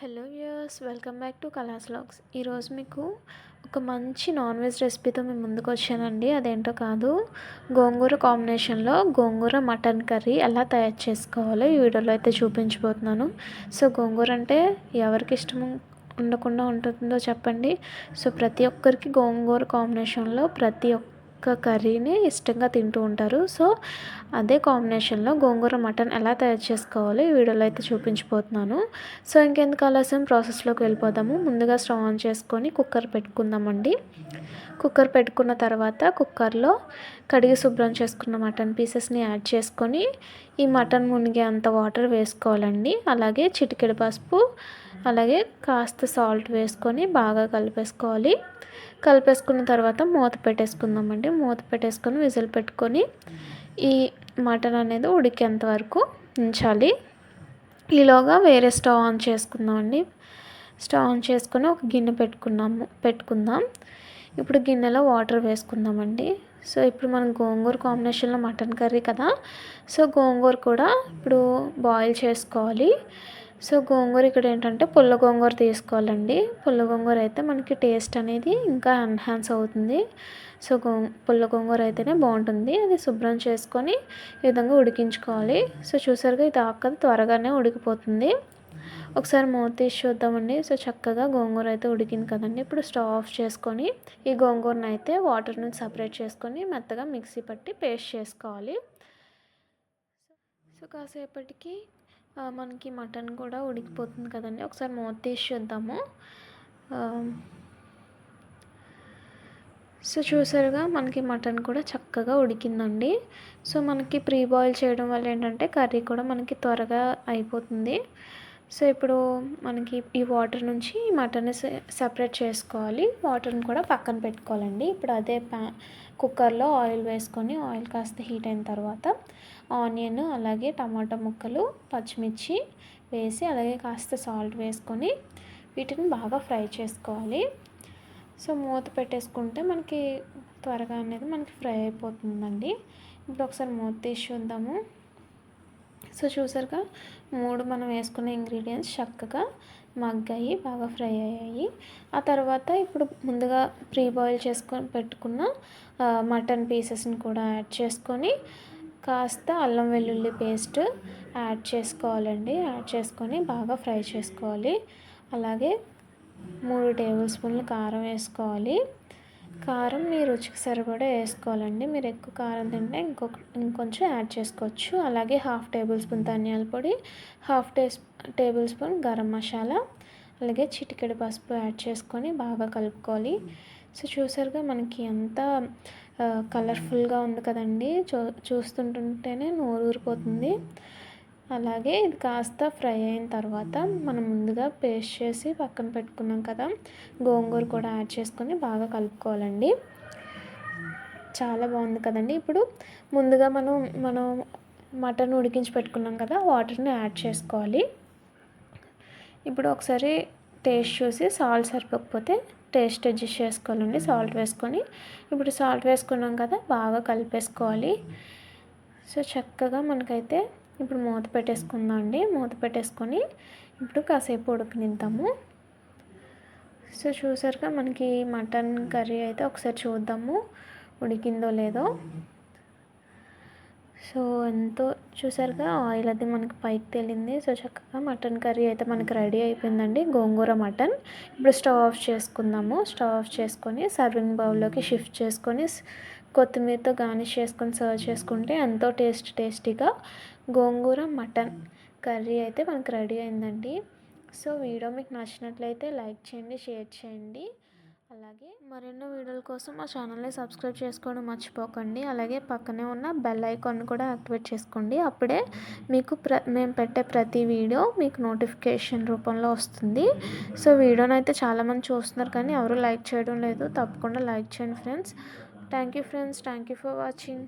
Hello viewers, welcome back to Kala's vlogs. ఈరోజు మీకు ఒక మంచి నాన్ వెజ్ రెసిపీతో మేము ముందుకు వచ్చానండి. అదేంటో కాదు, గోంగూర కాంబినేషన్లో గోంగూర మటన్ కర్రీ ఎలా తయారు చేసుకోవాలో ఈ వీడియోలో అయితే చూపించబోతున్నాను. సో గోంగూర అంటే ఎవరికి ఇష్టం ఉండకుండా ఉంటుందో చెప్పండి. సో ప్రతి ఒక్కరికి గోంగూర కాంబినేషన్లో ప్రతి ఒక్క కర్రీని ఇష్టంగా తింటూ ఉంటారు. సో అదే కాంబినేషన్లో గోంగూర మటన్ ఎలా తయారు చేసుకోవాలో ఈ వీడియోలో అయితే చూపించబోతున్నాను. సో ఇంకెందుకు ఆలస్యం, ప్రాసెస్లోకి వెళ్ళిపోదాము. ముందుగా స్టవ్ ఆన్ చేసుకొని కుక్కర్ పెట్టుకుందామండి. కుక్కర్ పెట్టుకున్న తర్వాత కుక్కర్లో కడిగి శుభ్రం చేసుకున్న మటన్ పీసెస్ని యాడ్ చేసుకొని ఈ మటన్ మునిగే అంత వాటర్ వేసుకోవాలండి. అలాగే చిటికెడు పసుపు, అలాగే కాస్త సాల్ట్ వేసుకొని బాగా కలిపేసుకోవాలి. కలిపేసుకున్న తర్వాత మూత పెట్టేసుకుందామండి. మూత పెట్టేసుకొని విజిల్ పెట్టుకొని ఈ మటన్ అనేది ఉడికేంత వరకు ఉంచాలి. ఈలోగా వేరే స్టవ్ ఆన్ చేసుకుందామండి. స్టవ్ ఆన్ చేసుకొని ఒక గిన్నె పెట్టుకుందాం. ఇప్పుడు గిన్నెలో వాటర్ వేసుకుందామండి. సో ఇప్పుడు మనం గోంగూర కాంబినేషన్లో మటన్ కర్రీ కదా, సో గోంగూర కూడా ఇప్పుడు బాయిల్ చేసుకోవాలి. సో గోంగూర ఇక్కడ ఏంటంటే పుల్ల గోంగూర తీసుకోవాలండి. పుల్ల గోంగూర అయితే మనకి టేస్ట్ అనేది ఇంకా ఎన్హాన్స్ అవుతుంది. సో పుల్ల గోంగూర అయితేనే బాగుంటుంది. అది శుభ్రం చేసుకొని ఈ విధంగా ఉడికించుకోవాలి. సో చూసారుగా, ఇది ఆకలి త్వరగానే ఉడికిపోతుంది. ఒకసారి మూత తీసి చూద్దామండి. సో చక్కగా గోంగూర అయితే ఉడికింది కదండి. ఇప్పుడు స్టవ్ ఆఫ్ చేసుకొని ఈ గోంగూరను అయితే వాటర్ నుంచి సపరేట్ చేసుకొని మెత్తగా మిక్సీ పట్టి పేస్ట్ చేసుకోవాలి. సో కాసేపటికి మనకి మటన్ కూడా ఉడికిపోతుంది కదండి. ఒకసారి మూత తీసి చూద్దాము. సో చూసారుగా, మనకి మటన్ కూడా చక్కగా ఉడికిందండి. సో మనకి ప్రీ బాయిల్ చేయడం వల్ల ఏంటంటే కర్రీ కూడా మనకి త్వరగా అయిపోతుంది. సో ఇప్పుడు మనకి ఈ వాటర్ నుంచి మటన్ని సెపరేట్ చేసుకోవాలి. వాటర్ని కూడా పక్కన పెట్టుకోవాలండి. ఇప్పుడు అదే కుక్కర్లో ఆయిల్ వేసుకొని ఆయిల్ కాస్త హీట్ అయిన తర్వాత ఆనియన్, అలాగే టమాటా ముక్కలు, పచ్చిమిర్చి వేసి అలాగే కాస్త సాల్ట్ వేసుకొని వీటిని బాగా ఫ్రై చేసుకోవాలి. సో మూత పెట్టేసుకుంటే మనకి త్వరగా అనేది మనకి ఫ్రై అయిపోతుందండి. ఇప్పుడు ఒకసారి మూత తీసి చూద్దాము. సో చూసారుగా, మనం వేసుకున్న ఇంగ్రీడియంట్స్ చక్కగా మగ్గాయి, బాగా ఫ్రై అయ్యాయి. ఆ తర్వాత ఇప్పుడు ముందుగా ప్రీ బాయిల్ చేసుకొని పెట్టుకున్న మటన్ పీసెస్ని కూడా యాడ్ చేసుకొని కాస్త అల్లం వెల్లుల్లి పేస్ట్ యాడ్ చేసుకోవాలండి. యాడ్ చేసుకొని బాగా ఫ్రై చేసుకోవాలి. అలాగే 3 టేబుల్ స్పూన్లు కారం వేసుకోవాలి. కారం మీ రుచికి సరిపడా వేసుకోవాలండి. మీరు ఎక్కువ కారం తింటే ఇంకొంచెం యాడ్ చేసుకోవచ్చు. అలాగే 1/2 టేబుల్ స్పూన్ ధనియాల పొడి, 1/2 టేబుల్ స్పూన్ గరం మసాలా, అలాగే చిటికెడు పసుపు యాడ్ చేసుకొని బాగా కలుపుకోవాలి. సో చూసారుగా, మనకి ఎంత కలర్ఫుల్గా ఉంది కదండి. చూస్తుంటుంటేనే నోరు ఊరిపోతుంది. అలాగే ఇది కాస్త ఫ్రై అయిన తర్వాత మనం ముందుగా పేస్ట్ చేసి పక్కన పెట్టుకున్నాం కదా, గోంగూర కూడా యాడ్ చేసుకొని బాగా కలుపుకోవాలండి. చాలా బాగుంది కదండి. ఇప్పుడు ముందుగా మనం మటన్ ఉడికించి పెట్టుకున్నాం కదా, వాటర్ని యాడ్ చేసుకోవాలి. ఇప్పుడు ఒకసారి టేస్ట్ చూసి సాల్ట్ సరిపోకపోతే టేస్ట్ అడ్జస్ట్ చేసుకోవాలండి. సాల్ట్ వేసుకొని ఇప్పుడు సాల్ట్ వేసుకున్నాం కదా, బాగా కలిపేసుకోవాలి. సో చక్కగా మనకైతే ఇప్పుడు మూత పెట్టేసుకుందాం అండి. మూత పెట్టేసుకొని ఇప్పుడు కాసేపు ఉడకనిద్దాము. సో చూసారుగా, మనకి మటన్ కర్రీ అయితే ఒకసారి చూద్దాము ఉడికిందో లేదో. సో ఎంతో చూసారుగా, ఆయిల్ అది మనకి పైకి తేలింది. సో చక్కగా మటన్ కర్రీ అయితే మనకి రెడీ అయిపోయిందండి, గోంగూర మటన్. ఇప్పుడు స్టవ్ ఆఫ్ చేసుకుందాము. స్టవ్ ఆఫ్ చేసుకొని సర్వింగ్ బౌల్లోకి షిఫ్ట్ చేసుకొని కొత్తిమీరతో గార్నిష్ చేసుకొని సర్వ్ చేసుకుంటే ఎంతో టేస్టీగా గోంగూర మటన్ కర్రీ అయితే మనకు రెడీ అయిందండి. సో వీడియో మీకు నచ్చినట్లయితే లైక్ చేయండి, షేర్ చేయండి. అలాగే మరెన్నో వీడియోల కోసం మా ఛానల్ని సబ్స్క్రైబ్ చేసుకోవడం మర్చిపోకండి. అలాగే పక్కనే ఉన్న బెల్ ఐకాన్ కూడా యాక్టివేట్ చేసుకోండి. అప్పుడే మీకు మేము పెట్టే ప్రతి వీడియో మీకు నోటిఫికేషన్ రూపంలో వస్తుంది. సో వీడియోని అయితే చాలామంది చూస్తున్నారు కానీ ఎవరు లైక్ చేయడం లేదు. తప్పకుండా లైక్ చేయండి friends. Thank you friends. Thank you for watching.